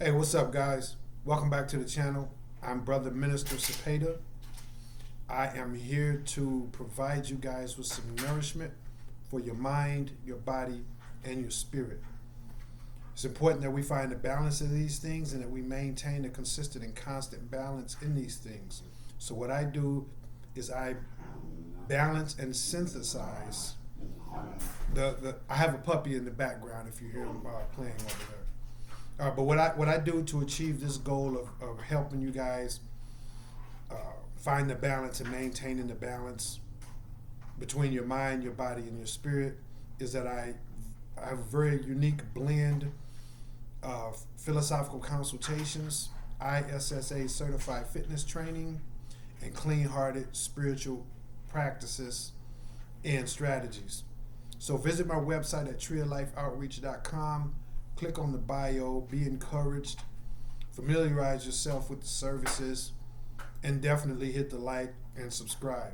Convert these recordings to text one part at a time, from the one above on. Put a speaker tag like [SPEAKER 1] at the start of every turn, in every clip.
[SPEAKER 1] Hey, what's up, guys? Welcome back to the channel. I'm Brother Minister Cepeda. I am here to provide you guys with some nourishment for your mind, your body, and your spirit. It's important that we find the balance of these things and that we maintain a consistent and constant balance in these things. So what I do is I balance and synthesize I have a puppy in the background if you hear him playing over there. But what I do to achieve this goal of helping you guys find the balance and maintaining the balance between your mind, your body, and your spirit is that I have a very unique blend of philosophical consultations, ISSA certified fitness training, and clean-hearted spiritual practices and strategies. So visit my website at treeoflifeoutreach.com. Click on the bio, be encouraged, familiarize yourself with the services, and definitely hit the like and subscribe.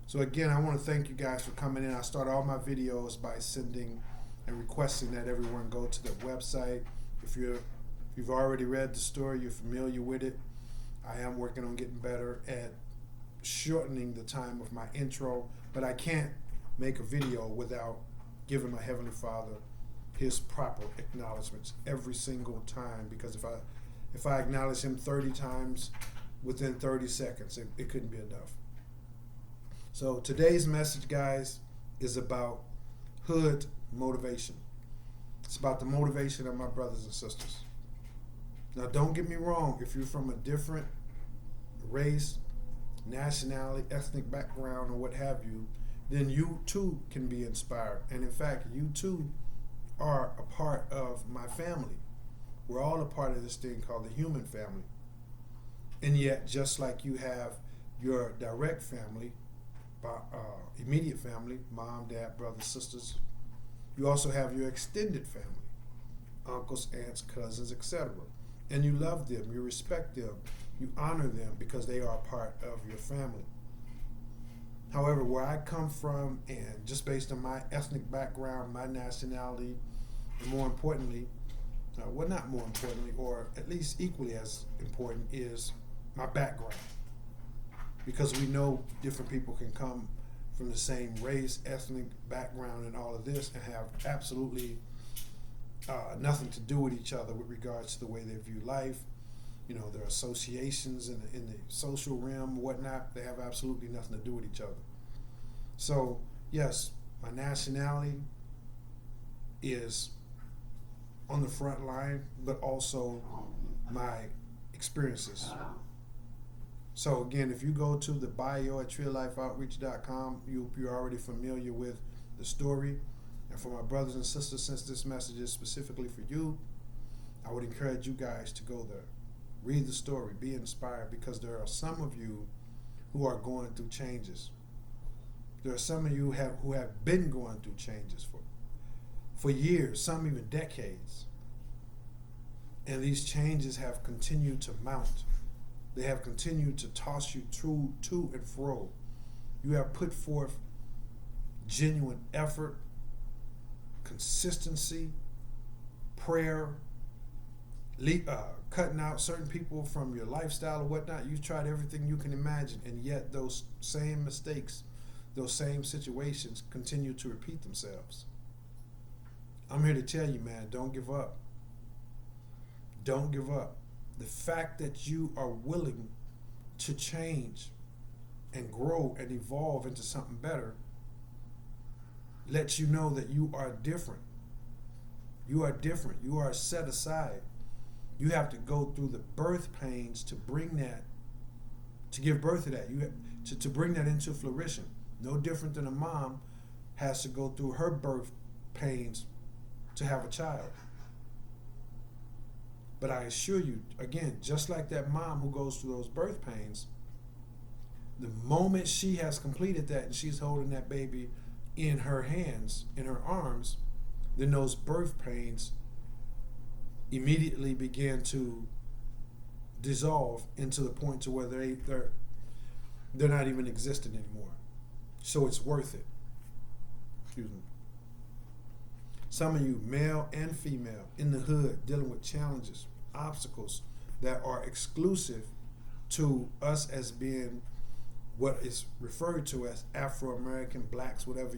[SPEAKER 1] So again, I want to thank you guys for coming in. I start all my videos by sending and requesting that everyone go to the website. If you've already read the story, you're familiar with it. I am working on getting better at shortening the time of my intro, but I can't make a video without giving my Heavenly Father his proper acknowledgments every single time, because if I acknowledge him 30 times within 30 seconds, it couldn't be enough. So today's message, guys, is about hood motivation. It's about the motivation of my brothers and sisters. Now, don't get me wrong. If you're from a different race, nationality, ethnic background, or what have you, then you too can be inspired. And in fact, you too are a part of my family. We're all a part of this thing called the human family. And yet, just like you have your direct family, immediate family, mom, dad, brothers, sisters, you also have your extended family, uncles, aunts, cousins, etc. And you love them, you respect them, you honor them because they are a part of your family. However, where I come from, and just based on my ethnic background, my nationality, and more importantly, well, not more importantly, or at least equally as important, is my background. Because we know different people can come from the same race, ethnic background, and all of this, and have absolutely nothing to do with each other with regards to the way they view life. You know, their associations in the social realm, whatnot, they have absolutely nothing to do with each other. So, yes, my nationality is on the front line, but also my experiences. So again, if you go to the bio at treeoflifeoutreach.com, you're already familiar with the story. And for my brothers and sisters, since this message is specifically for you, I would encourage you guys to go there. Read the story, be inspired, because there are some of you who are going through changes. There are some of you who have been going through changes for years, some even decades. And these changes have continued to mount. They have continued to toss you to and fro. You have put forth genuine effort, consistency, prayer, cutting out certain people from your lifestyle or whatnot. You've tried everything you can imagine, and yet those same mistakes, those same situations continue to repeat themselves. I'm here to tell you, man, don't give up. Don't give up. The fact that you are willing to change and grow and evolve into something better lets you know that you are different. You are different. You are set aside. You have to go through the birth pains to bring that, to give birth to that. You have to bring that into fruition. No different than a mom has to go through her birth pains to have a child. But I assure you, again, just like that mom who goes through those birth pains, the moment she has completed that and she's holding that baby in her hands, in her arms, then those birth pains immediately begin to dissolve into the point to where they're not even existent anymore. So it's worth it. Excuse me. Some of you, male and female, in the hood, dealing with challenges, obstacles that are exclusive to us as being what is referred to as Afro-American, blacks, whatever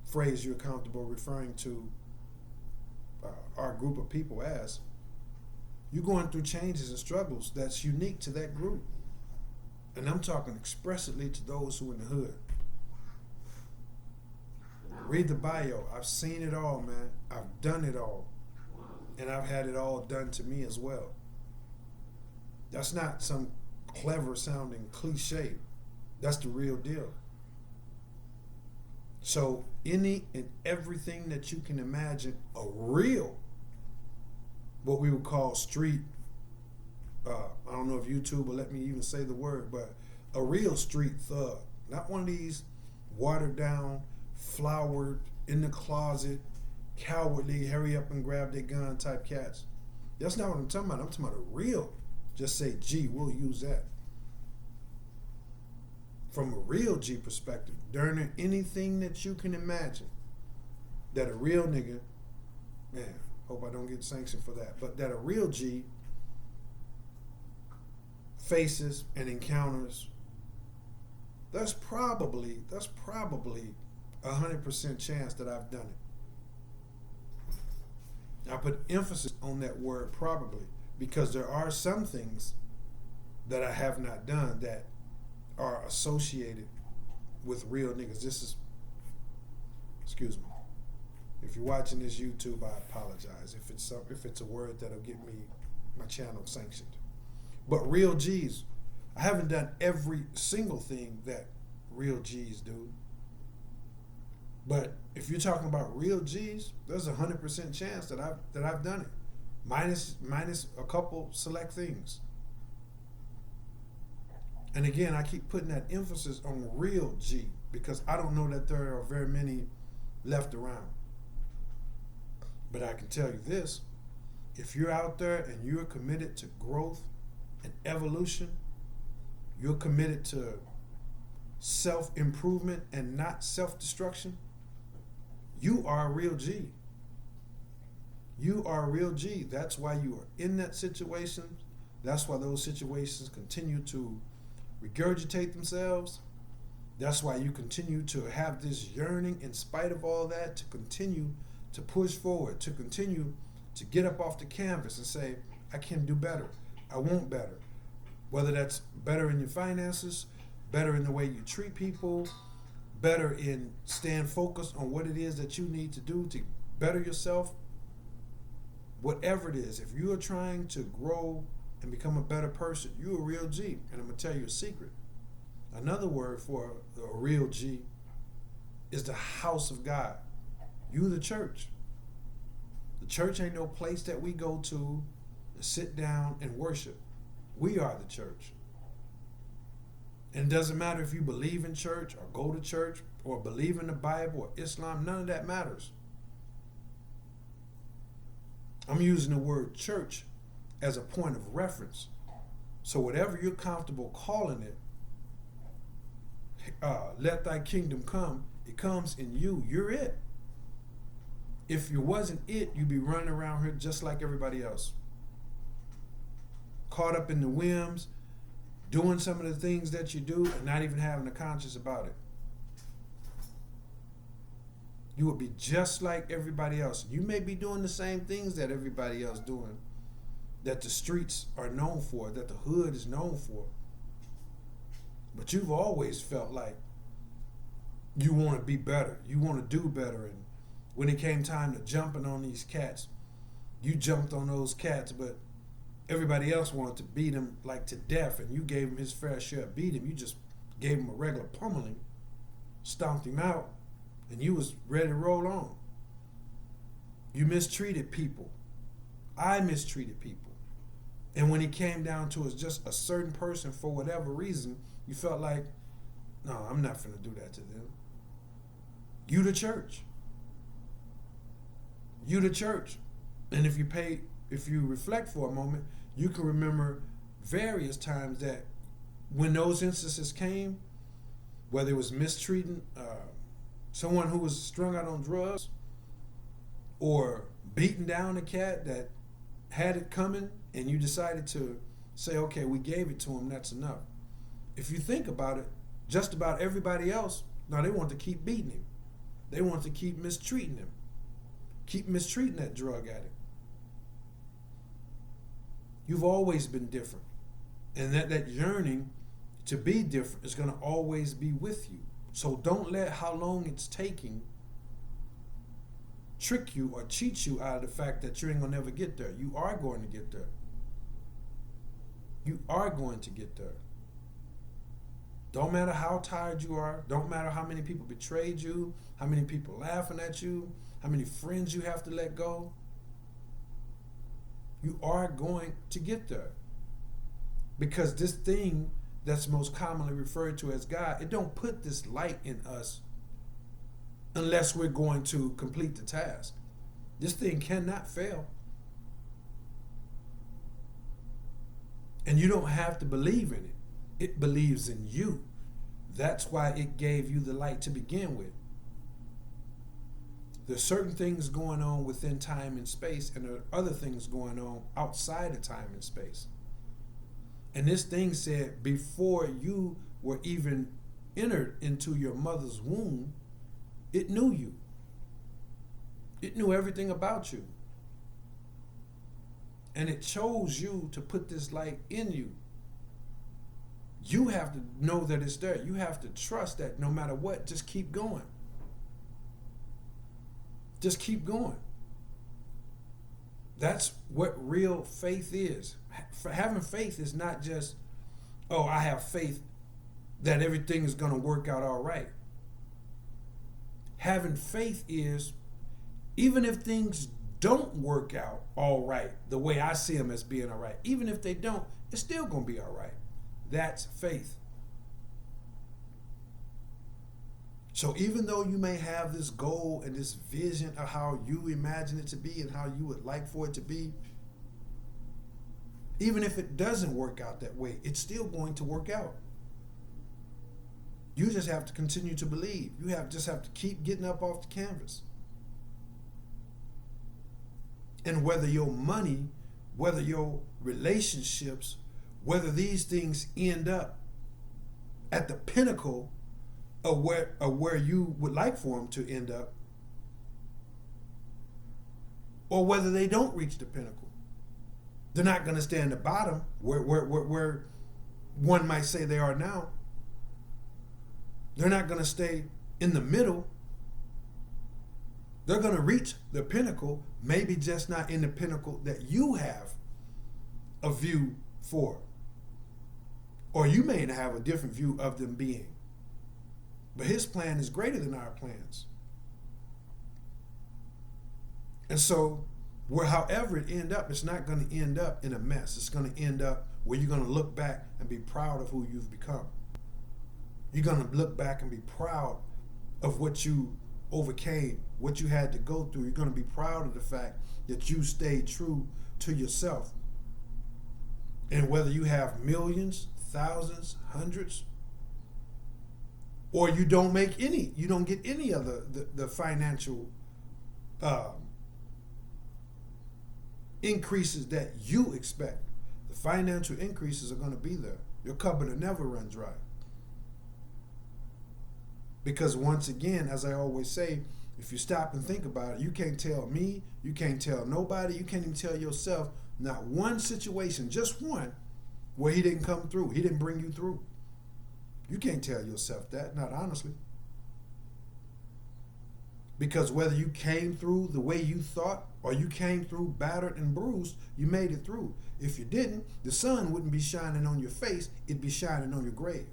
[SPEAKER 1] phrase you're comfortable referring to our group of people as. You're going through changes and struggles that's unique to that group. And I'm talking expressly to those who are in the hood. Read the bio. I've seen it all, man. I've done it all. And I've had it all done to me as well. That's not some clever sounding cliche. That's the real deal. So any and everything that you can imagine, a real, what we would call street, I don't know if YouTube will let me even say the word, but a real street thug. Not one of these watered down, flowered, in the closet, cowardly, hurry up and grab their gun type cats. That's not what I'm talking about. I'm talking about a real, just say G, we'll use that. From a real G perspective, during anything that you can imagine, that a real nigga, man, hope I don't get sanctioned for that, but that a real G faces and encounters, that's probably 100% chance that I've done it. I put emphasis on that word probably because there are some things that I have not done that are associated with real niggas. This is, excuse me, if you're watching this YouTube, I apologize if it's a word that'll get me my channel sanctioned. But real G's, I haven't done every single thing that real G's do. But if you're talking about real G's, there's 100% chance that I've done it, minus a couple select things. And again, I keep putting that emphasis on real G because I don't know that there are very many left around. But I can tell you this, if you're out there and you're committed to growth and evolution, you're committed to self-improvement and not self-destruction, you are a real G. You are a real G. That's why you are in that situation. That's why those situations continue to regurgitate themselves. That's why you continue to have this yearning in spite of all that to continue to push forward, to continue to get up off the canvas and say, I can do better. I want better. Whether that's better in your finances, better in the way you treat people, better in staying focused on what it is that you need to do to better yourself. Whatever it is, if you are trying to grow and become a better person, you're a real G. And I'm going to tell you a secret. Another word for a real G is the house of God. You the church. The church ain't no place that we go to sit down and worship. We are the church. And it doesn't matter if you believe in church or go to church or believe in the Bible or Islam, none of that matters. I'm using the word church as a point of reference. So whatever you're comfortable calling it, let thy kingdom come, it comes in you. You're it. If you wasn't it, you'd be running around here just like everybody else. Caught up in the whims, doing some of the things that you do and not even having a conscience about it. You would be just like everybody else. You may be doing the same things that everybody else doing, that the streets are known for, that the hood is known for. But you've always felt like you want to be better. You want to do better. And when it came time to jumping on these cats, you jumped on those cats, but everybody else wanted to beat him like to death, and you gave him his fair share of beating. You just gave him a regular pummeling, stomped him out, and you was ready to roll on. You mistreated people. I mistreated people. And when it came down to it, just a certain person, for whatever reason, you felt like, no, I'm not finna do that to them. You the church. You the church. And if you reflect for a moment, you can remember various times that when those instances came, whether it was mistreating someone who was strung out on drugs or beating down a cat that had it coming and you decided to say, okay, we gave it to him, that's enough. If you think about it, just about everybody else, no, they want to keep beating him. They want to keep mistreating him. Keep mistreating that drug addict. You've always been different. And that yearning to be different is going to always be with you. So don't let how long it's taking trick you or cheat you out of the fact that you ain't going to never get there. You are going to get there. You are going to get there. Don't matter how tired you are. Don't matter how many people betrayed you, how many people laughing at you, how many friends you have to let go. You are going to get there. Because this thing that's most commonly referred to as God, it don't put this light in us unless we're going to complete the task. This thing cannot fail. And you don't have to believe in it. It believes in you. That's why it gave you the light to begin with. There's certain things going on within time and space, and there are other things going on outside of time and space. And this thing said, before you were even entered into your mother's womb, it knew you. It knew everything about you. And it chose you to put this light in you. You have to know that it's there. You have to trust that no matter what, just keep going. Just keep going. That's what real faith is. Having faith is not just, oh, I have faith that everything is going to work out all right. Having faith is, even if things don't work out all right, the way I see them as being all right, even if they don't, it's still going to be all right. That's faith. So even though you may have this goal and this vision of how you imagine it to be and how you would like for it to be, even if it doesn't work out that way, it's still going to work out. You just have to continue to believe. You just have to keep getting up off the canvas. And whether your money, whether your relationships, whether these things end up at the pinnacle of where you would like for them to end up, or whether they don't reach the pinnacle, they're not going to stay in the bottom where one might say they are now. They're not going to stay in the middle. They're going to reach the pinnacle, maybe just not in the pinnacle that you have a view for. Or you may have a different view of them being. But his plan is greater than our plans. And so, however it end up, it's not going to end up in a mess. It's going to end up where you're going to look back and be proud of who you've become. You're going to look back and be proud of what you overcame, what you had to go through. You're going to be proud of the fact that you stayed true to yourself. And whether you have millions, thousands, hundreds, or you don't make any, you don't get any of the financial increases that you expect. The financial increases are going to be there. Your cupboard will never run dry. Because once again, as I always say, if you stop and think about it, you can't tell me, you can't tell nobody, you can't even tell yourself not one situation, just one, where he didn't come through. He didn't bring you through. You can't tell yourself that, not honestly. Because whether you came through the way you thought or you came through battered and bruised, you made it through. If you didn't, the sun wouldn't be shining on your face, it'd be shining on your grave.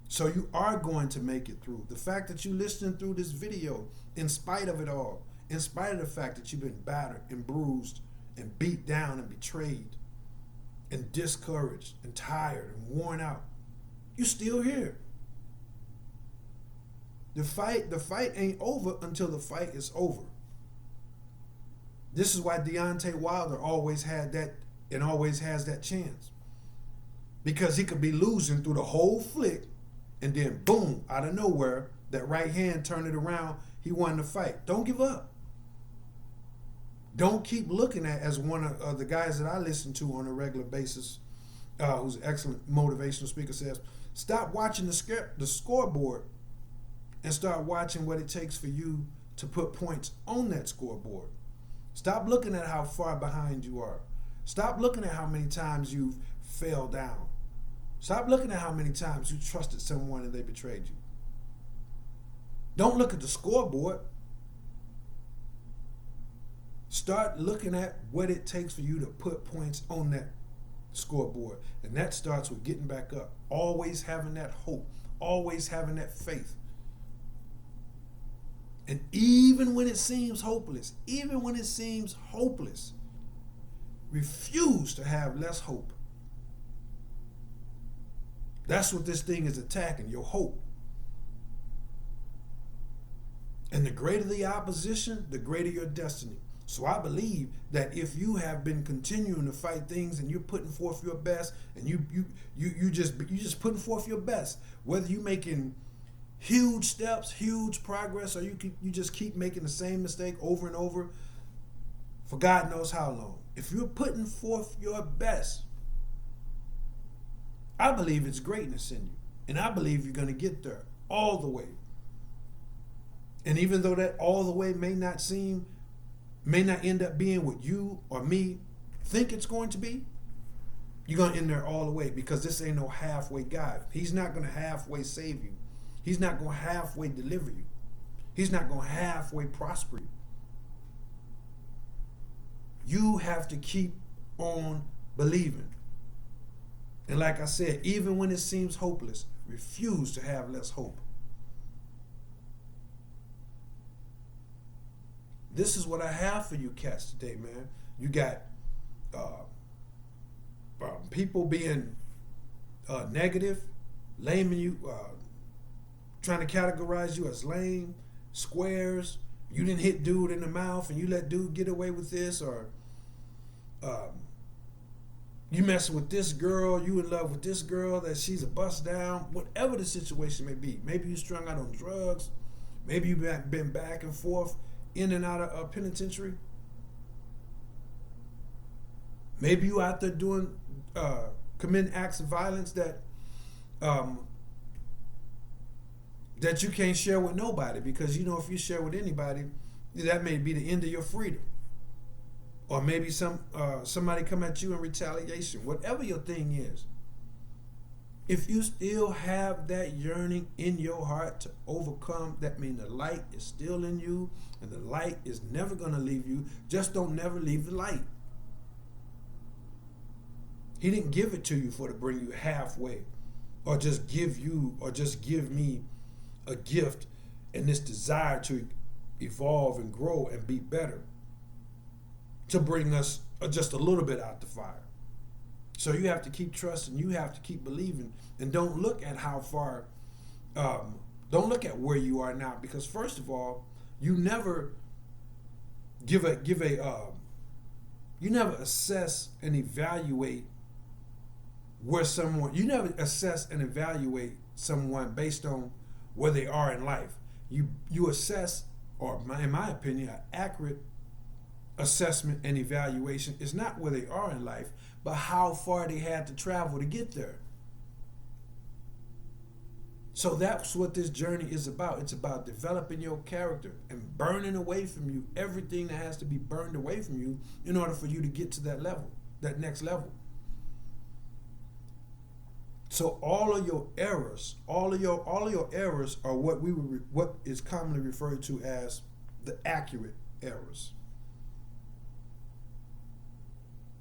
[SPEAKER 1] So you are going to make it through. The fact that you listening through this video, in spite of it all, in spite of the fact that you've been battered and bruised and beat down and betrayed and discouraged and tired and worn out, you're still here. The fight ain't over until the fight is over. This is why Deontay Wilder always had that and always has that chance. Because he could be losing through the whole flick, and then boom, out of nowhere, that right hand turn it around. he won the fight. Don't give up. Don't keep looking at, as one of the guys that I listen to on a regular basis, who's an excellent motivational speaker, says, stop watching the scoreboard and start watching what it takes for you to put points on that scoreboard. Stop looking at how far behind you are. Stop looking at how many times you've fell down. Stop looking at how many times you trusted someone and they betrayed you. Don't look at the scoreboard. Start looking at what it takes for you to put points on that scoreboard. And that starts with getting back up. Always having that hope. Always having that faith. And even when it seems hopeless, refuse to have less hope. That's what this thing is attacking, your hope. And the greater the opposition, the greater your destiny. So I believe that if you have been continuing to fight things and you're putting forth your best, and you just putting forth your best, whether you're making huge steps, huge progress, or you just keep making the same mistake over and over for God knows how long. If you're putting forth your best, I believe it's greatness in you. And I believe you're going to get there all the way. And even though that all the way may not end up being what you or me think it's going to be, you're going to end there all the way, because this ain't no halfway God. He's not going to halfway save you. He's not going to halfway deliver you. He's not going to halfway prosper you. You have to keep on believing. And like I said, even when it seems hopeless, refuse to have less hope. This is what I have for you cats today, man. You got people being negative, laming you, trying to categorize you as lame, squares. You didn't hit dude in the mouth and you let dude get away with this, or you messing with this girl, you in love with this girl, that she's a bust down, whatever the situation may be. Maybe you strung out on drugs. Maybe you've been back and forth in and out of a penitentiary. Maybe you out there doing, committing acts of violence that you can't share with nobody, because you know if you share with anybody, that may be the end of your freedom. Or maybe somebody come at you in retaliation. Whatever your thing is, if you still have that yearning in your heart to overcome, that means the light is still in you, and the light is never going to leave you. Just don't never leave the light. He didn't give it to you to bring you halfway, or just give me a gift and this desire to evolve and grow and be better, to bring us just a little bit out the fire. So you have to keep trusting, you have to keep believing, and don't look at how far, don't look at where you are now, because first of all, you never you never assess and evaluate you never assess and evaluate someone based on where they are in life. You assess, or in my opinion, an accurate assessment and evaluation is not where they are in life, but how far they had to travel to get there. So that's what this journey is about. It's about developing your character and burning away from you everything that has to be burned away from you in order for you to get to that level, that next level. So all of your errors are what is commonly referred to as the accurate errors,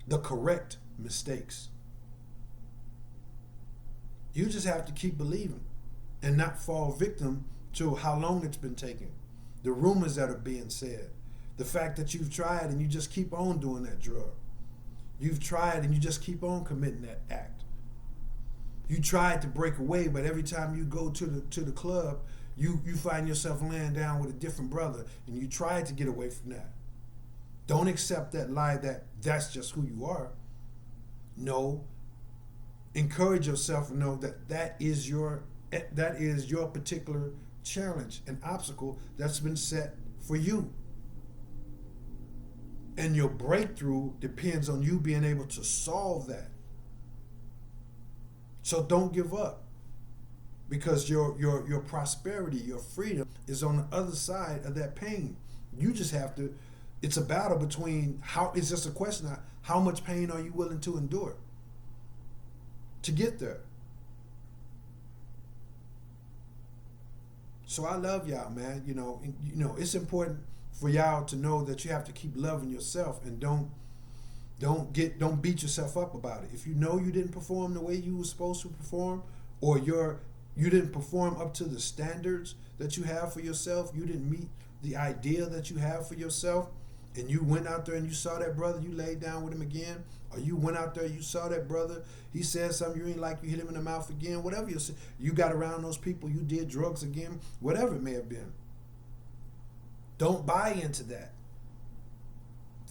[SPEAKER 1] the correct mistakes. You just have to keep believing and not fall victim to how long it's been taking, the rumors that are being said, the fact that you've tried and you just keep on doing that drug. You've tried and you just keep on committing that act. You tried to break away, but every time you go to the club, you find yourself laying down with a different brother, and you tried to get away from that. Don't accept that lie that that's just who you are. No. Encourage yourself to know that is your particular challenge, an obstacle that's been set for you. And your breakthrough depends on you being able to solve that. So don't give up, because your prosperity, your freedom is on the other side of that pain. You just have to, it's a battle between it's just a question of how much pain are you willing to endure to get there. So I love y'all, man. You know, it's important for y'all to know that you have to keep loving yourself, and don't beat yourself up about it. If you know you didn't perform the way you were supposed to perform, or you didn't perform up to the standards that you have for yourself, you didn't meet the idea that you have for yourself, and you went out there and you saw that brother, you laid down with him again, or you went out there, you saw that brother, he said something you ain't like, you hit him in the mouth again, whatever you got around those people, you did drugs again, whatever it may have been. Don't buy into that.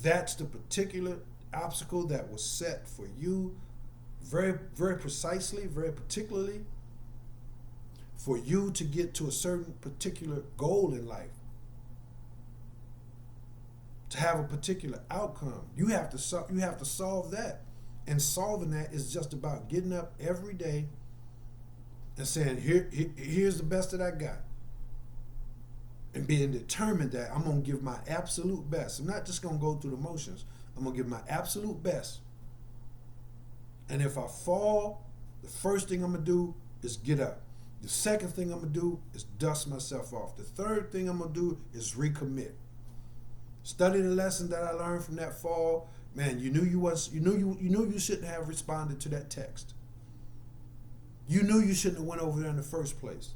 [SPEAKER 1] That's the particular obstacle that was set for you, very, very precisely, very particularly, for you to get to a certain particular goal in life, to have a particular outcome. You have to solve that, and solving that is just about getting up every day and saying, here's the best that I got, and being determined that I'm going to give my absolute best. I'm not just going to go through the motions. I'm going to give my absolute best. And if I fall, the first thing I'm going to do is get up. The second thing I'm going to do is dust myself off. The third thing I'm going to do is recommit. Study the lesson that I learned from that fall. Man, you knew you shouldn't have responded to that text. You knew you shouldn't have went over there in the first place.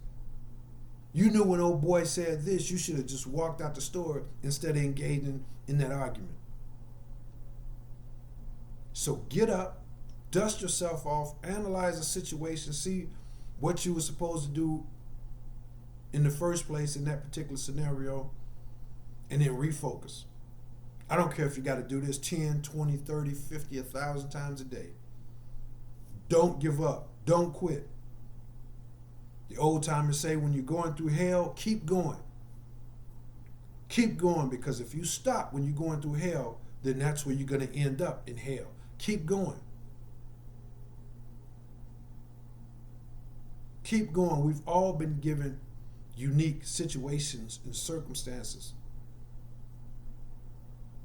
[SPEAKER 1] You knew when old boy said this, you should have just walked out the store instead of engaging in that argument. So get up, dust yourself off, analyze the situation, see what you were supposed to do in the first place in that particular scenario, and then refocus. I don't care if you got to do this 10, 20, 30, 50, 1,000 times a day. Don't give up. Don't quit. The old timers say when you're going through hell, keep going. Keep going, because if you stop when you're going through hell, then that's where you're going to end up, in hell. Keep going. Keep going. We've all been given unique situations and circumstances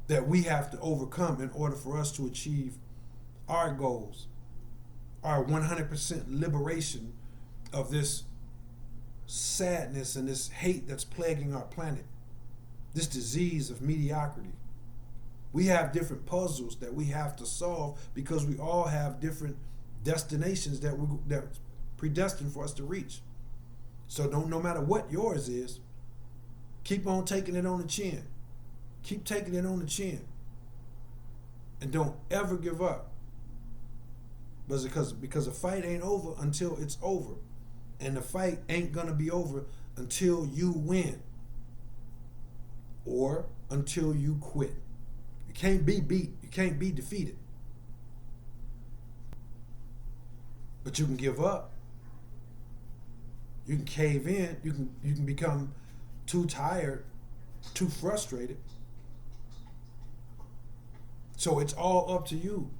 [SPEAKER 1] that we have to overcome in order for us to achieve our goals, our 100% liberation of this sadness and this hate that's plaguing our planet, this disease of mediocrity. We have different puzzles that we have to solve, because we all have different destinations that's predestined for us to reach. So no matter what yours is, keep on taking it on the chin. Keep taking it on the chin. And don't ever give up. Because the fight ain't over until it's over. And the fight ain't gonna be over until you win. Or until you quit. You can't be beat. You can't be defeated. But you can give up. You can cave in. You can become too tired, too frustrated. So it's all up to you.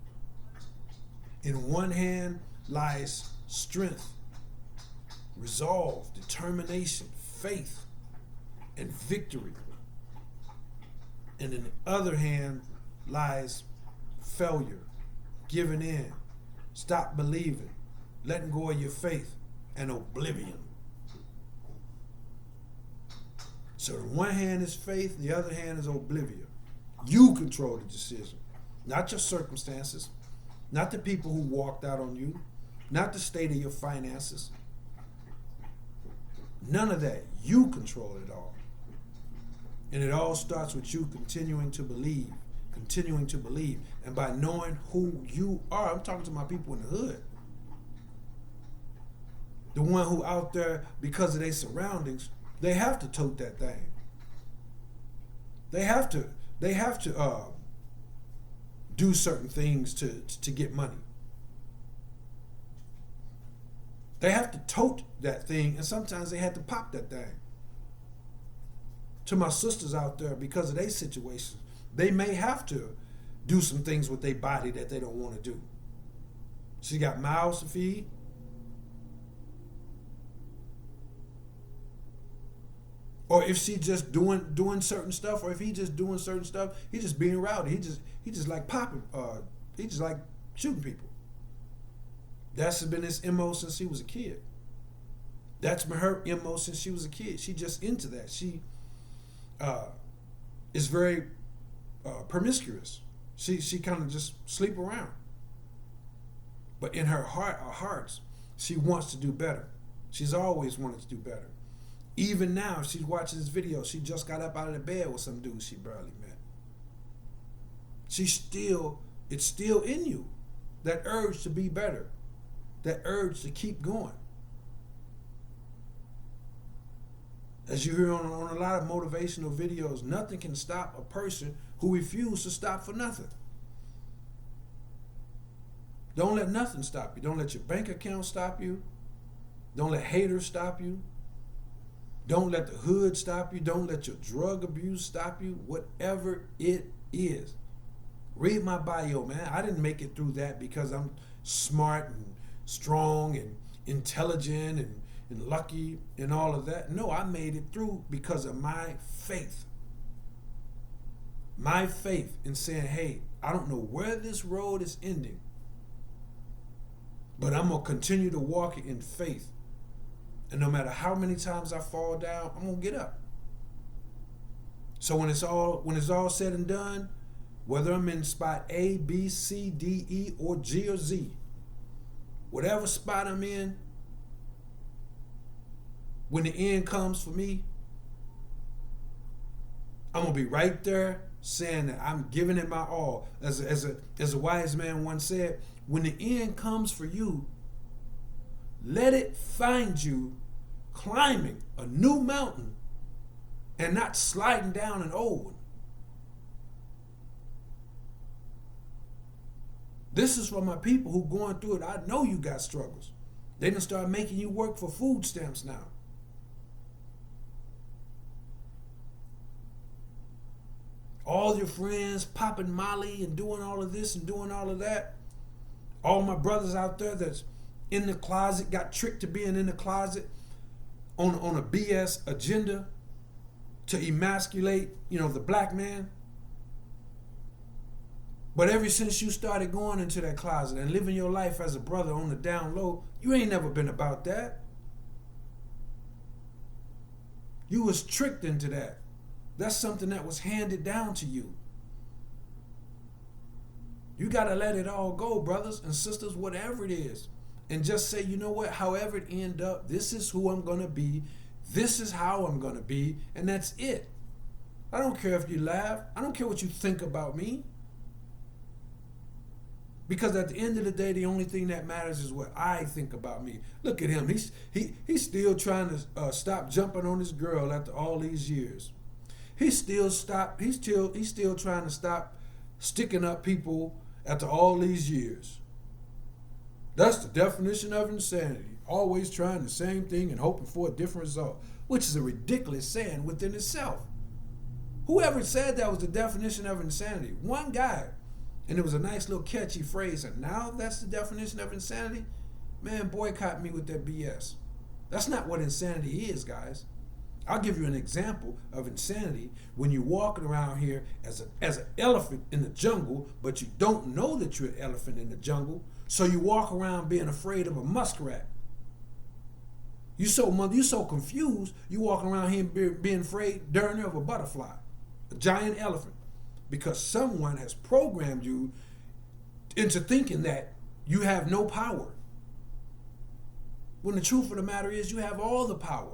[SPEAKER 1] In one hand lies strength, resolve, determination, faith, and victory. And in the other hand lies failure, giving in, stop believing, letting go of your faith, and oblivion. So the one hand is faith, the other hand is oblivion. You control the decision, not your circumstances, not the people who walked out on you, not the state of your finances. None of that. You control it all. And it all starts with you continuing to believe. And by knowing who you are, I'm talking to my people in the hood. The one who out there, because of their surroundings, they have to tote that thing. They have to do certain things to get money. They have to tote that thing, and sometimes they had to pop that thing. To my sisters out there, because of their situation, they may have to do some things with their body that they don't want to do. She got mouths to feed. Or if she just doing certain stuff, or if he just doing certain stuff, he just being rowdy. He just like popping. He just like shooting people. That's been his MO since he was a kid. That's been her MO since she was a kid. She just into that. She is very promiscuous. She kind of just sleep around. But in her hearts, she wants to do better. She's always wanted to do better. Even now, she's watching this video. She just got up out of the bed with some dude she barely met. It's still in you. That urge to be better. That urge to keep going. As you hear on a lot of motivational videos, nothing can stop a person who refuses to stop for nothing. Don't let nothing stop you. Don't let your bank account stop you. Don't let haters stop you. Don't let the hood stop you. Don't let your drug abuse stop you. Whatever it is. Read my bio, man. I didn't make it through that because I'm smart and strong and intelligent and lucky and all of that. No, I made it through because of my faith. My faith in saying, hey, I don't know where this road is ending, but I'm going to continue to walk it in faith. And no matter how many times I fall down, I'm going to get up. So when it's all said and done, whether I'm in spot A, B, C, D, E, or G or Z, whatever spot I'm in, when the end comes for me, I'm going to be right there saying that I'm giving it my all. As a wise man once said, when the end comes for you, let it find you climbing a new mountain and not sliding down an old one. This is for my people who going through it. I know you got struggles. They done start making you work for food stamps now. All your friends popping Molly and doing all of this and doing all of that. All my brothers out there that's in the closet, got tricked to being in the closet on a BS agenda to emasculate, the black man. But ever since you started going into that closet and living your life as a brother on the down low, you ain't never been about that. You was tricked into that. That's something that was handed down to you. You got to let it all go, brothers and sisters, whatever it is. And just say, you know what, however it end up, this is who I'm going to be. This is how I'm going to be. And that's it. I don't care if you laugh. I don't care what you think about me. Because at the end of the day, the only thing that matters is what I think about me. Look at him. He's still trying to stop jumping on this girl after all these years. He's still trying to stop sticking up people after all these years. That's the definition of insanity. Always trying the same thing and hoping for a different result, which is a ridiculous saying within itself. Whoever said that was the definition of insanity? One guy. And it was a nice little catchy phrase. And now that's the definition of insanity? Man, boycott me with that BS. That's not what insanity is, guys. I'll give you an example of insanity when you're walking around here as an elephant in the jungle, but you don't know that you're an elephant in the jungle, so you walk around being afraid of a muskrat. You're so confused, you walk around here being afraid, darn near, of a butterfly, a giant elephant, because someone has programmed you into thinking that you have no power. When the truth of the matter is, you have all the power.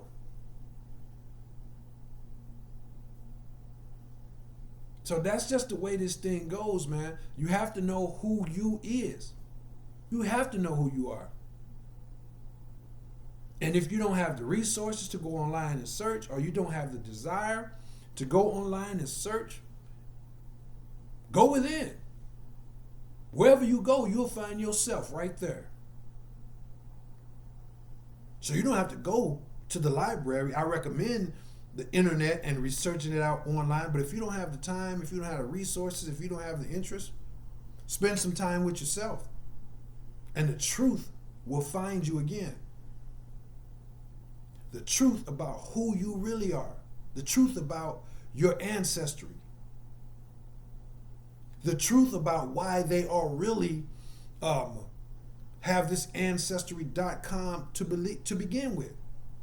[SPEAKER 1] So that's just the way this thing goes, man. You have to know who you is. You have to know who you are. And if you don't have the resources to go online and search, or you don't have the desire to go online and search, go within. Wherever you go, you'll find yourself right there. So you don't have to go to the library. I recommend the internet and researching it out online. But if you don't have the time, if you don't have the resources, if you don't have the interest, spend some time with yourself. And the truth will find you again. The truth about who you really are. The truth about your ancestry. The truth about why they are really have this ancestry.com to begin with.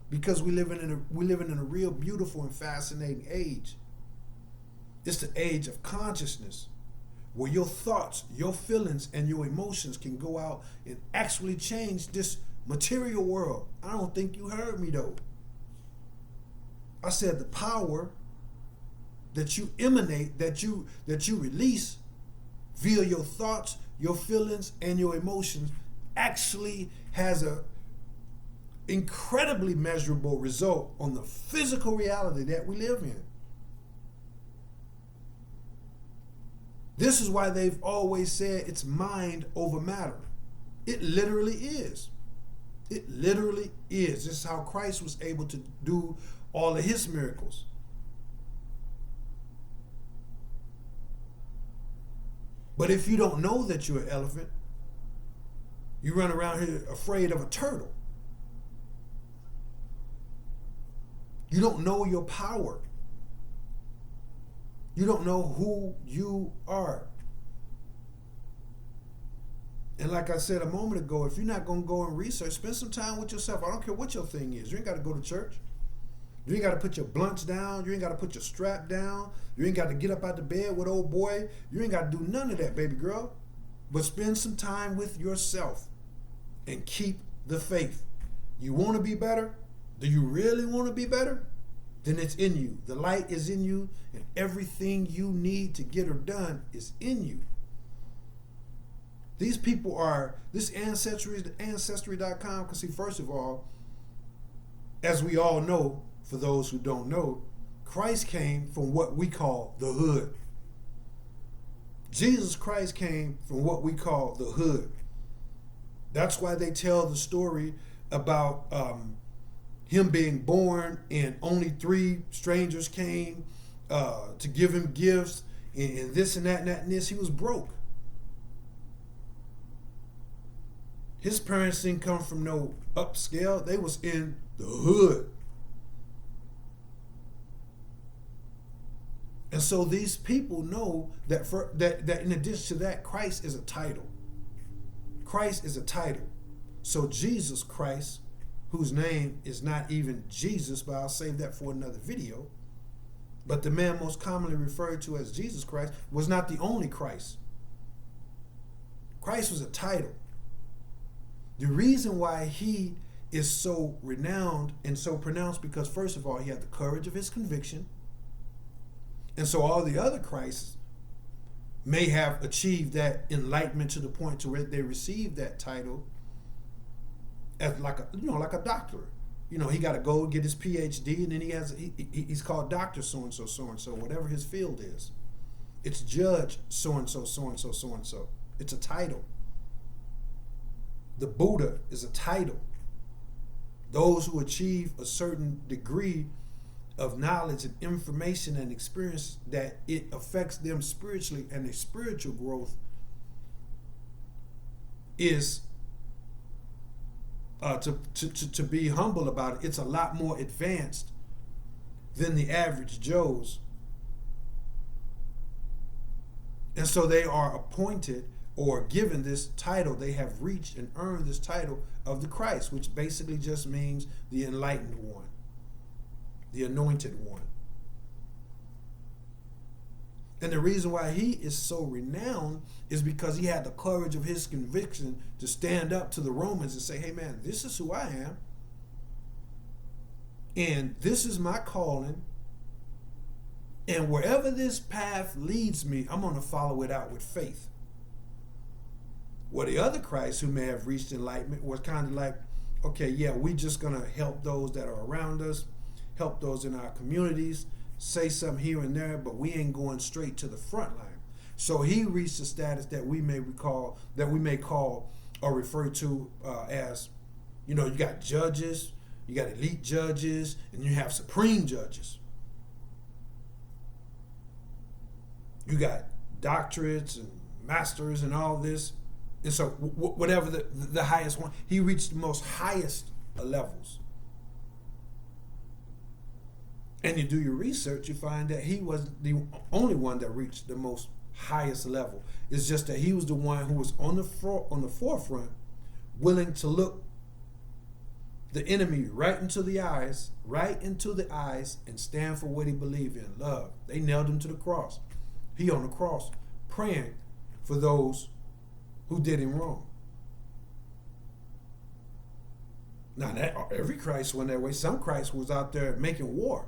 [SPEAKER 1] Because we live in a real beautiful and fascinating age. It's the age of consciousness, where your thoughts, your feelings, and your emotions can go out and actually change this material world. I don't think you heard me though. I said the power that you emanate, that you release via your thoughts, your feelings, and your emotions actually has a incredibly measurable result on the physical reality that we live in. This is why they've always said it's mind over matter. It literally is. It literally is. This is how Christ was able to do all of his miracles. But if you don't know that you're an elephant, you run around here afraid of a turtle. You don't know your power. You don't know who you are. And like I said a moment ago, if you're not going to go and research, spend some time with yourself. I don't care what your thing is. You ain't got to go to church. You ain't got to put your blunts down. You ain't got to put your strap down. You ain't got to get up out the bed with old boy. You ain't got to do none of that, baby girl. But spend some time with yourself and keep the faith. You want to be better? Do you really want to be better? Then it's in you. The light is in you, and everything you need to get her done is in you. These people are, this ancestry.com, because see, first of all, as we all know, for those who don't know, Christ came from what we call the hood. Jesus Christ came from what we call the hood. That's why they tell the story about him being born and only 3 strangers came to give him gifts and this and that and that and this. He was broke. His parents didn't come from no upscale. They was in the hood. And so these people know that that in addition to that, Christ is a title. Christ is a title. So Jesus Christ, whose name is not even Jesus, but I'll save that for another video. But the man most commonly referred to as Jesus Christ was not the only Christ. Christ was a title. The reason why he is so renowned and so pronounced, because first of all, he had the courage of his conviction. And so all the other Christs may have achieved that enlightenment to the point to where they received that title as like a doctor. He got to go get his PhD, and then he's called Dr. So-and-so, so-and-so, whatever his field is. It's Judge so-and-so, so-and-so, so-and-so. It's a title. The Buddha is a title. Those who achieve a certain degree of knowledge and information and experience that it affects them spiritually, and their spiritual growth is to be humble about it. It's a lot more advanced than the average Joes. And so they are appointed or given this title. They have reached and earned this title of the Christ, which basically just means the enlightened one, the anointed one. And the reason why he is so renowned is because he had the courage of his conviction to stand up to the Romans and say, hey man, this is who I am. And this is my calling. And wherever this path leads me, I'm going to follow it out with faith. Well, the other Christ who may have reached enlightenment was kind of like, okay, yeah, we're just going to help those that are around us, help those in our communities, say something here and there, but we ain't going straight to the front line. So he reached a status that we may call or refer to as You know, you got judges, you got elite judges, and you have supreme judges. You got doctorates and masters and all this. And so whatever the highest one, he reached the most highest levels. And you do your research, you find that he was the only one that reached the most highest level. It's just that he was the one who was on the forefront, willing to look the enemy right into the eyes, and stand for what he believed in, love. They nailed him to the cross. He on the cross praying for those who did him wrong. Now, that every Christ went that way. Some Christ was out there making war.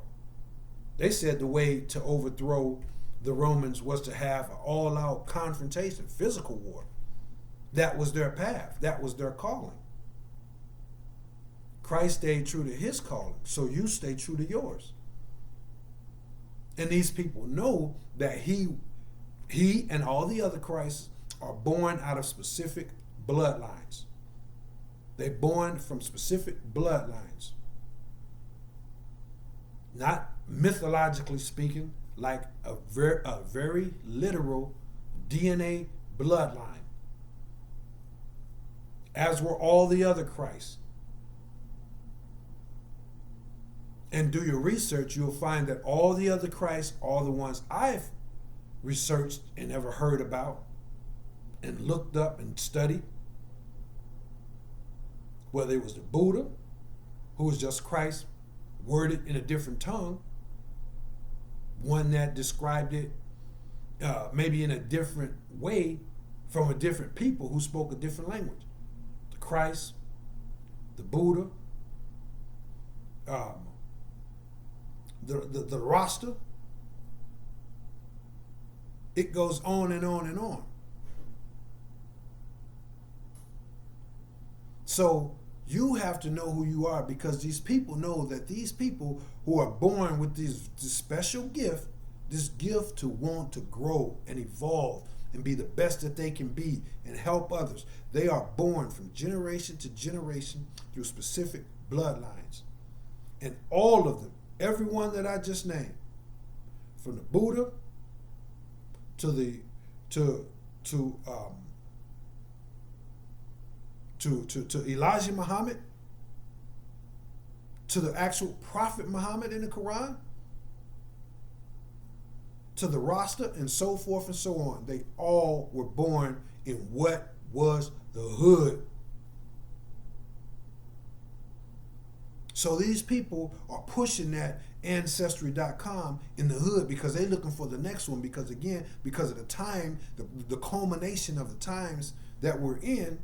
[SPEAKER 1] They said the way to overthrow the Romans was to have an all-out confrontation, physical war. That was their path. That was their calling. Christ stayed true to his calling, so you stay true to yours. And these people know that he and all the other Christs are born out of specific bloodlines. They're born from specific bloodlines. Not mythologically speaking, like a very literal DNA bloodline. As were all the other Christs. And do your research, you'll find that all the other Christs, all the ones I've researched and ever heard about and looked up and studied, whether it was the Buddha, who was just Christ worded in a different tongue, one that described it maybe in a different way from a different people who spoke a different language. The Christ, the Buddha, the Rasta. It goes on and on and on. So you have to know who you are, because these people know that these people who are born with this special gift, this gift to want to grow and evolve and be the best that they can be and help others, they are born from generation to generation through specific bloodlines. And all of them, everyone that I just named, from the Buddha to Elijah Muhammad, to the actual Prophet Muhammad in the Quran, to the Rasta, and so forth and so on. They all were born in what was the hood. So these people are pushing that Ancestry.com in the hood because they're looking for the next one, because again, because of the time, the culmination of the times that we're in,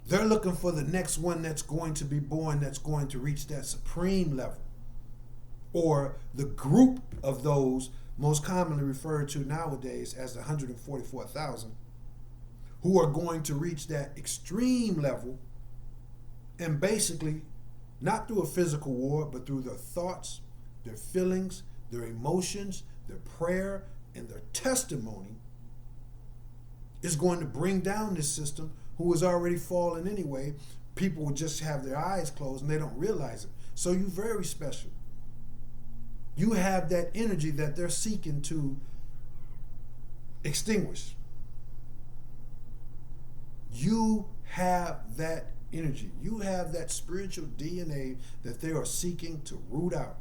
[SPEAKER 1] they're looking for the next one that's going to be born, that's going to reach that supreme level. Or the group of those most commonly referred to nowadays as the 144,000, who are going to reach that extreme level, and basically, not through a physical war, but through their thoughts, their feelings, their emotions, their prayer, and their testimony, is going to bring down this system who is already fallen anyway. People will just have their eyes closed and they don't realize it. So you're very special. You have that energy that they're seeking to extinguish. You have that energy. You have that spiritual DNA that they are seeking to root out.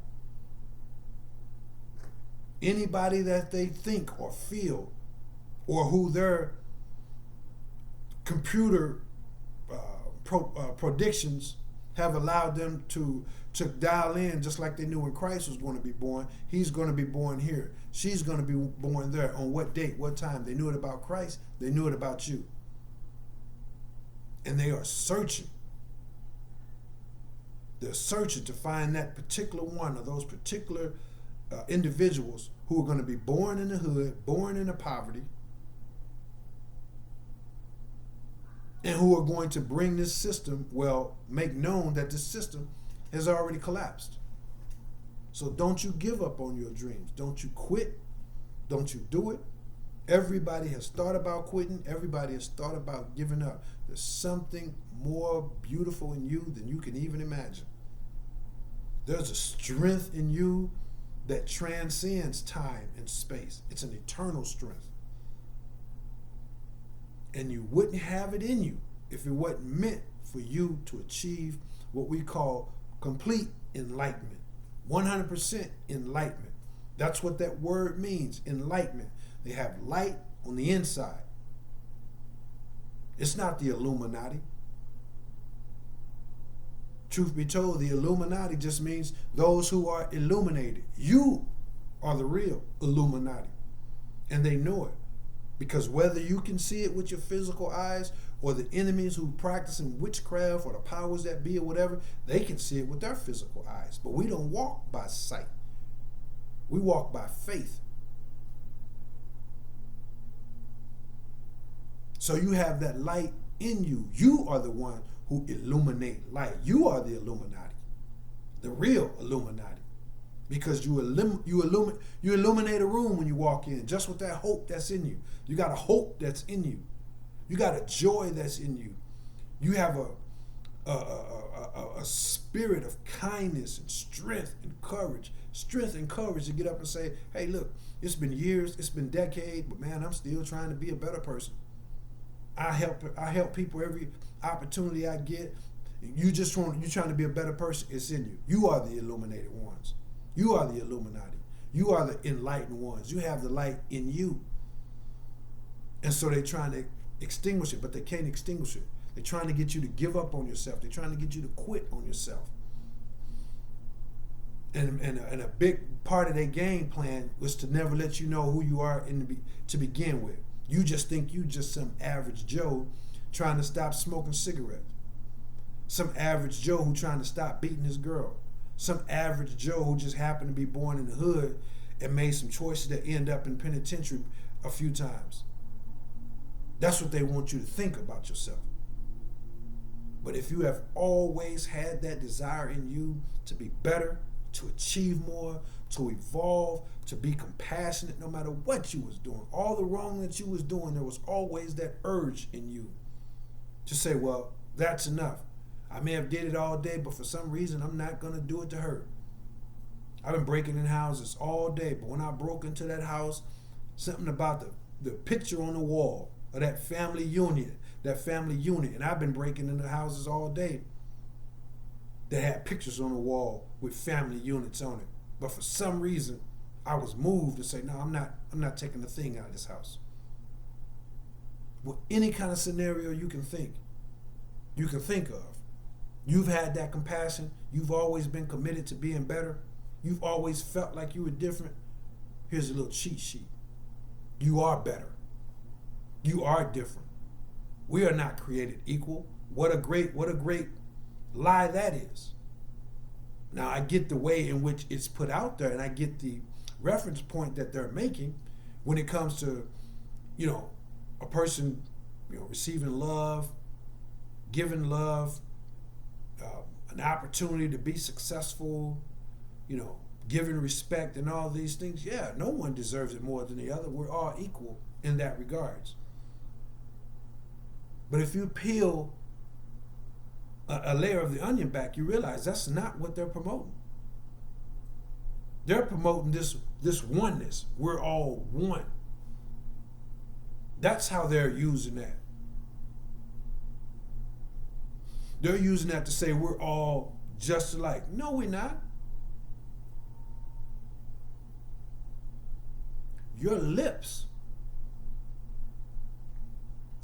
[SPEAKER 1] Anybody that they think or feel, or who their computer predictions have allowed them to dial in, just like they knew when Christ was going to be born. He's going to be born here. She's going to be born there. On what date, what time? They knew it about Christ. They knew it about you. And they are searching. They're searching to find that particular one, of those particular individuals who are going to be born in the hood, born into poverty, and who are going to bring this system, make known that this system has already collapsed. So don't you give up on your dreams. Don't you quit. Don't you do it. Everybody has thought about quitting. Everybody has thought about giving up. There's something more beautiful in you than you can even imagine. There's a strength in you that transcends time and space. It's an eternal strength. And you wouldn't have it in you if it wasn't meant for you to achieve what we call complete enlightenment. 100% enlightenment. That's what that word means, enlightenment. They have light on the inside. It's not the Illuminati. Truth be told, the Illuminati just means those who are illuminated. You are the real Illuminati. And they know it. Because whether you can see it with your physical eyes or the enemies who practice in witchcraft or the powers that be or whatever, they can see it with their physical eyes. But we don't walk by sight. We walk by faith. So you have that light in you. You are the one who illuminate light. You are the Illuminati, the real Illuminati. Because you illuminate a room when you walk in, just with that hope that's in you. You got a hope that's in you. You got a joy that's in you. You have a spirit of kindness and strength and courage. Strength and courage to get up and say, hey, look, it's been years, it's been decades, but man, I'm still trying to be a better person. I help people every opportunity I get. You're trying to be a better person. It's in you. You are the illuminated ones. You are the Illuminati. You are the enlightened ones. You have the light in you. And so they're trying to extinguish it, but they can't extinguish it. They're trying to get you to give up on yourself. They're trying to get you to quit on yourself. And a big part of their game plan was to never let you know who you are to begin with. You just think you just some average Joe trying to stop smoking cigarettes. Some average Joe who trying to stop beating his girl. Some average Joe who just happened to be born in the hood and made some choices that end up in penitentiary a few times. That's what they want you to think about yourself. But if you have always had that desire in you to be better, to achieve more, to evolve, to be compassionate no matter what you was doing, all the wrong that you was doing, there was always that urge in you to say, well, that's enough. I may have did it all day, but for some reason, I'm not going to do it to her. I've been breaking in houses all day, but when I broke into that house, something about the picture on the wall of that family unit, and I've been breaking into houses all day that had pictures on the wall with family units on it. But for some reason, I was moved to say, no, I'm not taking the thing out of this house. With any kind of scenario you can think of. You've had that compassion. You've always been committed to being better. You've always felt like you were different. Here's a little cheat sheet. You are better. You are different. We are not created equal. What a great lie that is. Now I get the way in which it's put out there, and I get the reference point that they're making when it comes to, a person, receiving love, giving love, an opportunity to be successful, giving respect and all these things. Yeah, no one deserves it more than the other. We're all equal in that regards. But if you peel a layer of the onion back, you realize that's not what they're promoting. They're promoting this oneness. We're all one. That's how they're using that. They're using that to say we're all just alike. No, we're not. Your lips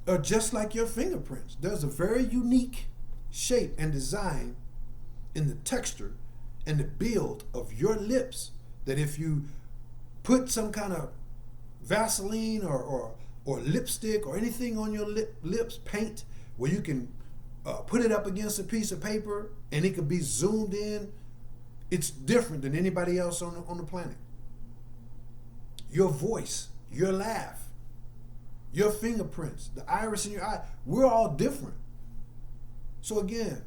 [SPEAKER 1] are just like your fingerprints. There's a very unique shape and design in the texture and the build of your lips that if you put some kind of Vaseline or lipstick or anything on your lips, paint, where you can put it up against a piece of paper and it could be zoomed in, it's different than anybody else on the planet. Your voice, your laugh, your fingerprints, the iris in your eye, we're all different. So again,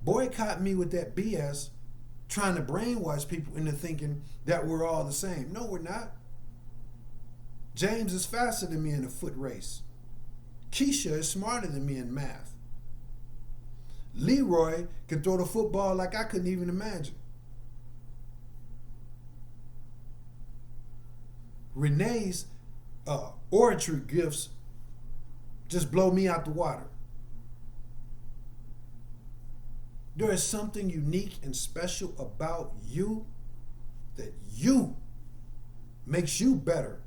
[SPEAKER 1] boycott me with that BS trying to brainwash people into thinking that we're all the same. No, we're not. James is faster than me in a foot race. Keisha is smarter than me in math. Leroy can throw the football like I couldn't even imagine. Renee's oratory gifts just blow me out the water. There is something unique and special about you that you makes you better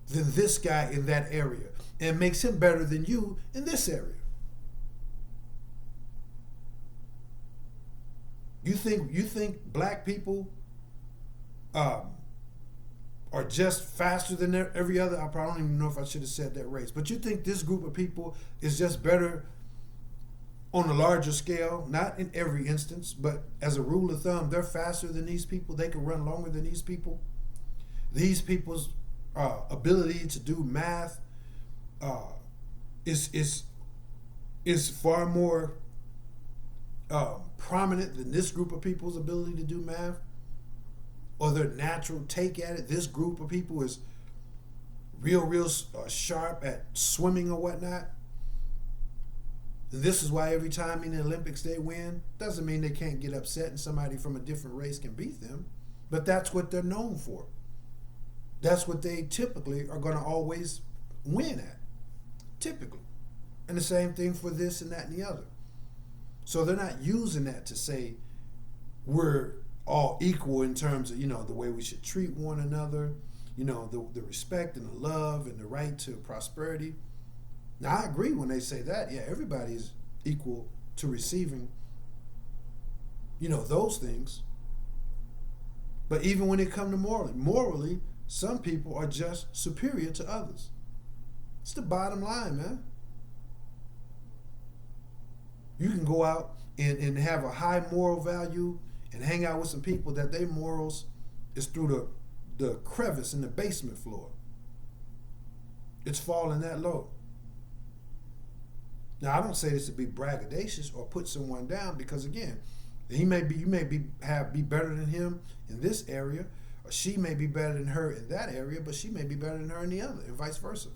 [SPEAKER 1] than this guy in that area and makes him better than you in this area. You think black people are just faster than every other? I probably don't even know if I should have said that race. But you think this group of people is just better on a larger scale? Not in every instance, but as a rule of thumb, they're faster than these people. They can run longer than these people. These people's ability to do math is far more prominent than this group of people's ability to do math, or their natural take at it. This group of people is real sharp at swimming or whatnot. And this is why every time in the Olympics they win. Doesn't mean they can't get upset and somebody from a different race can beat them, but that's what they're known for. That's what they typically are going to always win at, typically. And the same thing for this and that and the other. So they're not using that to say we're all equal in terms of, the way we should treat one another, the respect and the love and the right to prosperity. Now, I agree when they say that. Yeah, everybody's equal to receiving, those things. But even when it comes to morally, some people are just superior to others. It's the bottom line, man. You can go out and have a high moral value and hang out with some people that their morals is through the crevice in the basement floor. It's falling that low. Now, I don't say this to be braggadocious or put someone down, because again, you may be better than him in this area, or she may be better than her in that area, but she may be better than her in the other, and vice versa.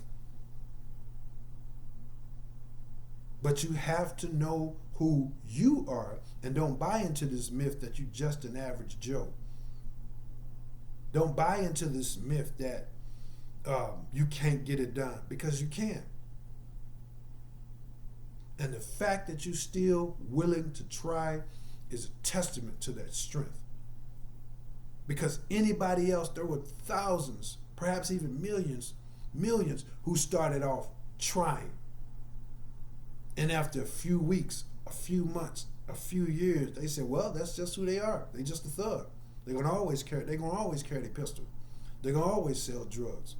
[SPEAKER 1] But you have to know who you are, and don't buy into this myth that you're just an average Joe. Don't buy into this myth that you can't get it done, because you can. And the fact that you're still willing to try is a testament to that strength. Because anybody else, there were thousands, perhaps even millions who started off trying. And after a few weeks, a few months, a few years, they said, well, that's just who they are. They just a thug. They're gonna always carry their pistol. They're gonna always sell drugs.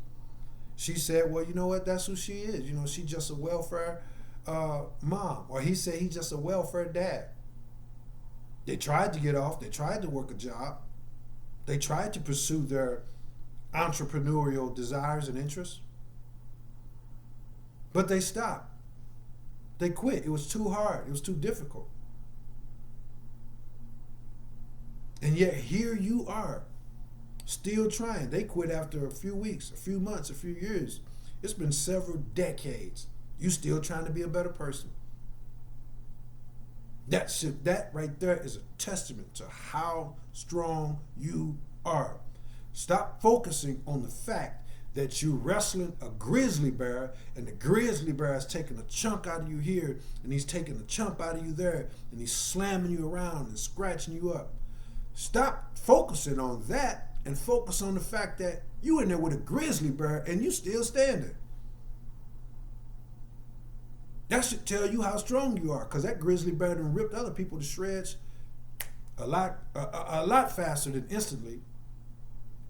[SPEAKER 1] She said, well, you know what? That's who she is. She's just a welfare mom. Or he said he's just a welfare dad. They tried to get off. They tried to work a job. They tried to pursue their entrepreneurial desires and interests. But they stopped. They quit. It was too hard. It was too difficult. And yet here you are, still trying. They quit after a few weeks, a few months, a few years. It's been several decades. You still trying to be a better person. That right there is a testament to how strong you are. Stop focusing on the fact that you're wrestling a grizzly bear, and the grizzly bear is taking a chunk out of you here, and he's taking a chunk out of you there, and he's slamming you around and scratching you up. Stop focusing on that and focus on the fact that you in there with a grizzly bear and you still standing. That should tell you how strong you are, because that grizzly bear done ripped other people to shreds a lot faster than instantly,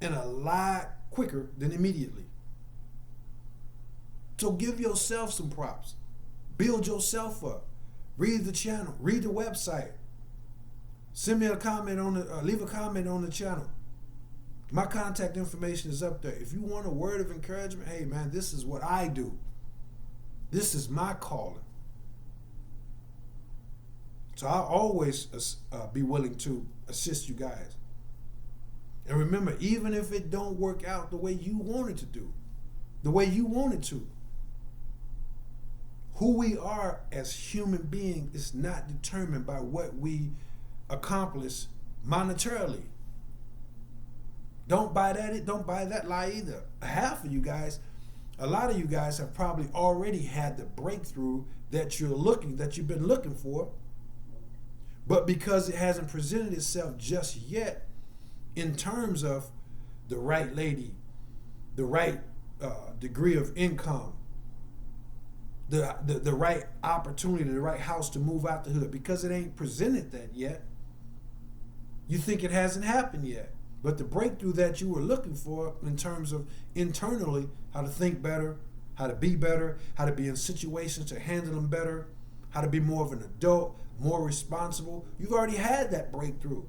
[SPEAKER 1] and a lot quicker than immediately. So give yourself some props. Build yourself up. Read the channel. Read the website. Send me a comment leave a comment on the channel. My contact information is up there. If you want a word of encouragement, hey man, this is what I do. This is my calling. So I'll always be willing to assist you guys. And remember, even if it don't work out the way you want it to do, the way you want it to, who we are as human beings is not determined by what we accomplish monetarily. Don't buy that lie either. Half of you guys, a lot of you guys have probably already had the breakthrough that you've been looking for, but because it hasn't presented itself just yet in terms of the right lady, the right degree of income, the right opportunity, the right house to move out the hood, because it ain't presented that yet, you think it hasn't happened yet. But the breakthrough that you were looking for in terms of internally, how to think better, how to be better, how to be in situations to handle them better, how to be more of an adult, more responsible, you've already had that breakthrough.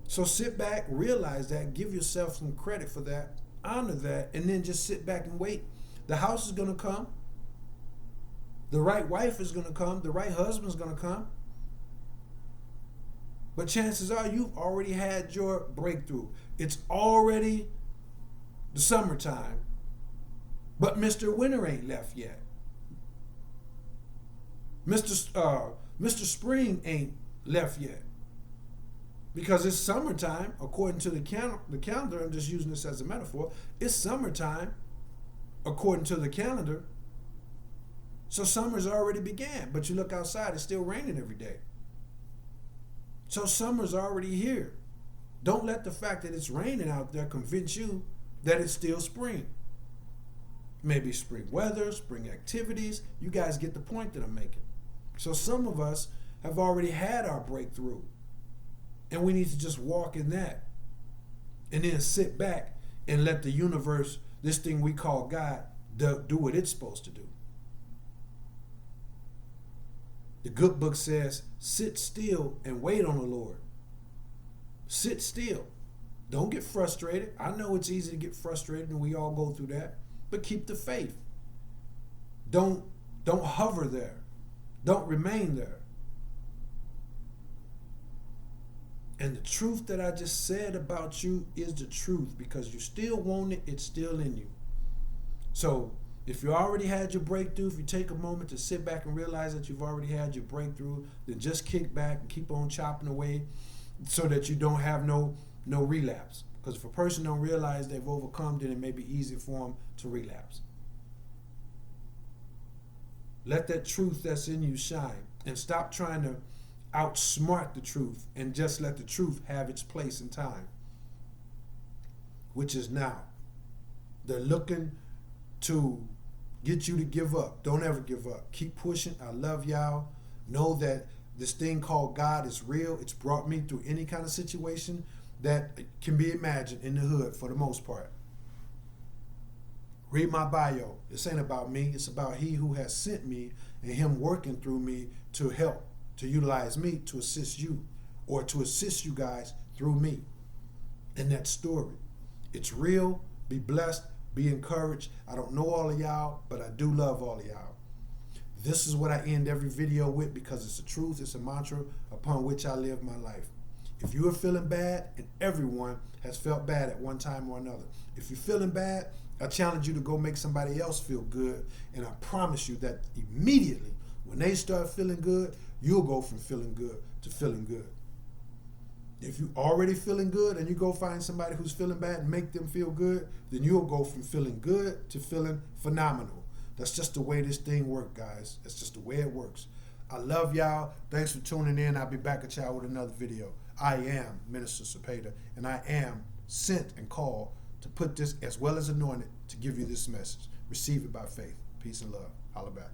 [SPEAKER 1] So sit back, realize that, give yourself some credit for that, honor that, and then just sit back and wait. The house is going to come. The right wife is going to come. The right husband is going to come. But chances are you've already had your breakthrough. It's already the summertime, but Mr. Winter ain't left yet. Mr. Spring ain't left yet. Because it's summertime, according to the calendar, I'm just using this as a metaphor, it's summertime, according to the calendar. So summer's already began, but you look outside, it's still raining every day. So summer's already here. Don't let the fact that it's raining out there convince you that it's still spring. Maybe spring weather, spring activities. You guys get the point that I'm making. So some of us have already had our breakthrough. And we need to just walk in that. And then sit back and let the universe, this thing we call God, do what it's supposed to do. The good book says, sit still and wait on the Lord. Sit still. Don't get frustrated. I know it's easy to get frustrated, and we all go through that. But keep the faith. Don't hover there. Don't remain there. And the truth that I just said about you is the truth, because you still want it. It's still in you. So if you already had your breakthrough, if you take a moment to sit back and realize that you've already had your breakthrough, then just kick back and keep on chopping away so that you don't have no relapse. Because if a person don't realize they've overcome, then it may be easy for them to relapse. Let that truth that's in you shine, and stop trying to outsmart the truth, and just let the truth have its place in time, which is now. They're looking to get you to give up. Don't ever give up. Keep pushing. I love y'all. Know that this thing called God is real. It's brought me through any kind of situation that can be imagined in the hood for the most part. Read my bio. This ain't about me. It's about He who has sent me and Him working through me to help, to utilize me to assist you, or to assist you guys through me in that story. It's real. Be blessed. Be encouraged. I don't know all of y'all, but I do love all of y'all. This is what I end every video with, because it's the truth. It's a mantra upon which I live my life. If you are feeling bad, and everyone has felt bad at one time or another, if you're feeling bad, I challenge you to go make somebody else feel good. And I promise you that immediately when they start feeling good, you'll go from feeling good to feeling good. If you're already feeling good and you go find somebody who's feeling bad and make them feel good, then you'll go from feeling good to feeling phenomenal. That's just the way this thing works, guys. That's just the way it works. I love y'all. Thanks for tuning in. I'll be back at y'all with another video. I am Minister Cepeda, and I am sent and called to put this, as well as anointed, to give you this message. Receive it by faith. Peace and love. Holla back.